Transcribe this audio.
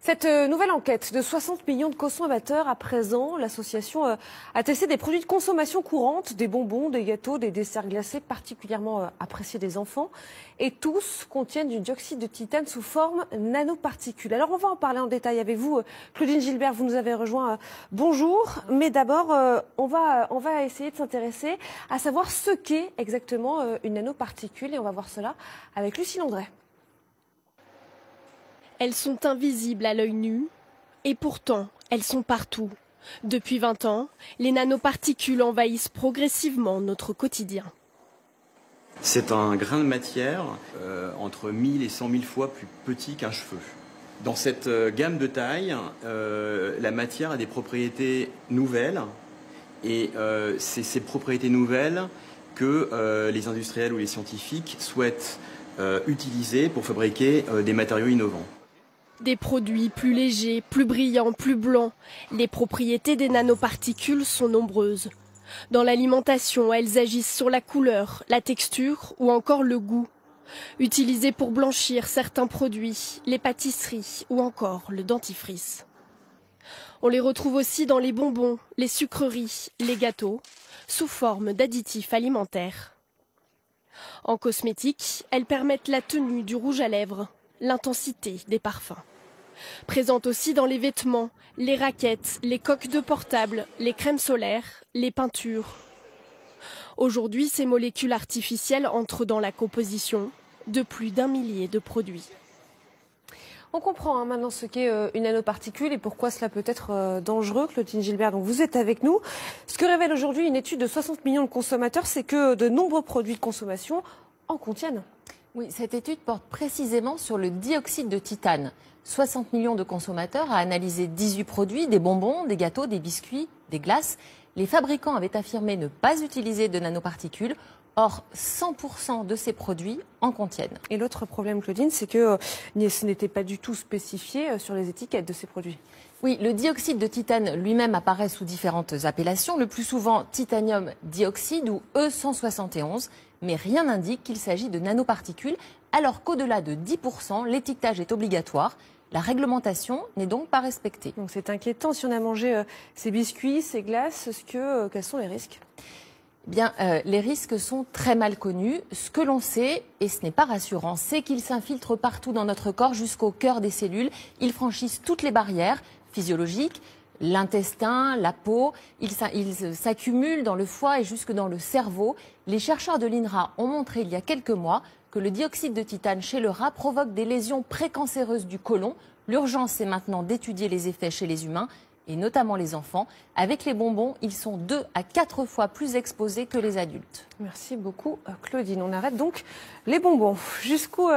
Cette nouvelle enquête de 60 millions de consommateurs à présent, l'association a testé des produits de consommation courante, des bonbons, des gâteaux, des desserts glacés particulièrement appréciés des enfants. Et tous contiennent du dioxyde de titane sous forme nanoparticules. Alors on va en parler en détail avec vous. Claudine Gilbert, vous nous avez rejoint. Bonjour. Mais d'abord, on va essayer de s'intéresser à savoir ce qu'est exactement une nanoparticule. Et on va voir cela avec Lucie Landret. Elles sont invisibles à l'œil nu et pourtant elles sont partout. Depuis 20 ans, les nanoparticules envahissent progressivement notre quotidien. C'est un grain de matière entre 1000 et 100 000 fois plus petit qu'un cheveu. Dans cette gamme de taille, la matière a des propriétés nouvelles et c'est ces propriétés nouvelles que les industriels ou les scientifiques souhaitent utiliser pour fabriquer des matériaux innovants. Des produits plus légers, plus brillants, plus blancs. Les propriétés des nanoparticules sont nombreuses. Dans l'alimentation, elles agissent sur la couleur, la texture ou encore le goût. Utilisées pour blanchir certains produits, les pâtisseries ou encore le dentifrice. On les retrouve aussi dans les bonbons, les sucreries, les gâteaux, sous forme d'additifs alimentaires. En cosmétique, elles permettent la tenue du rouge à lèvres, l'intensité des parfums. Présente aussi dans les vêtements, les raquettes, les coques de portable, les crèmes solaires, les peintures. Aujourd'hui, ces molécules artificielles entrent dans la composition de plus d'1 millier de produits. On comprend maintenant ce qu'est une nanoparticule et pourquoi cela peut être dangereux. Claudine Gilbert, donc vous êtes avec nous. Ce que révèle aujourd'hui une étude de 60 millions de consommateurs, c'est que de nombreux produits de consommation en contiennent. Oui, cette étude porte précisément sur le dioxyde de titane. 60 millions de consommateurs a analysé 18 produits, des bonbons, des gâteaux, des biscuits, des glaces. Les fabricants avaient affirmé ne pas utiliser de nanoparticules. Or, 100% de ces produits en contiennent. Et l'autre problème, Claudine, c'est que ce n'était pas du tout spécifié sur les étiquettes de ces produits. Oui, le dioxyde de titane lui-même apparaît sous différentes appellations, le plus souvent titanium dioxyde ou E171, mais rien n'indique qu'il s'agit de nanoparticules, alors qu'au-delà de 10%, l'étiquetage est obligatoire. La réglementation n'est donc pas respectée. Donc c'est inquiétant. Si on a mangé ces biscuits, ces glaces, quels sont les risques ? Bien, les risques sont très mal connus. Ce que l'on sait, et ce n'est pas rassurant, c'est qu'ils s'infiltrent partout dans notre corps jusqu'au cœur des cellules. Ils franchissent toutes les barrières physiologiques, l'intestin, la peau. Ils s'accumulent dans le foie et jusque dans le cerveau. Les chercheurs de l'INRA ont montré il y a quelques mois que le dioxyde de titane chez le rat provoque des lésions précancéreuses du côlon. L'urgence est maintenant d'étudier les effets chez les humains, et notamment les enfants. Avec les bonbons, ils sont 2 à 4 fois plus exposés que les adultes. Merci beaucoup, Claudine. On arrête donc les bonbons. Jusqu'où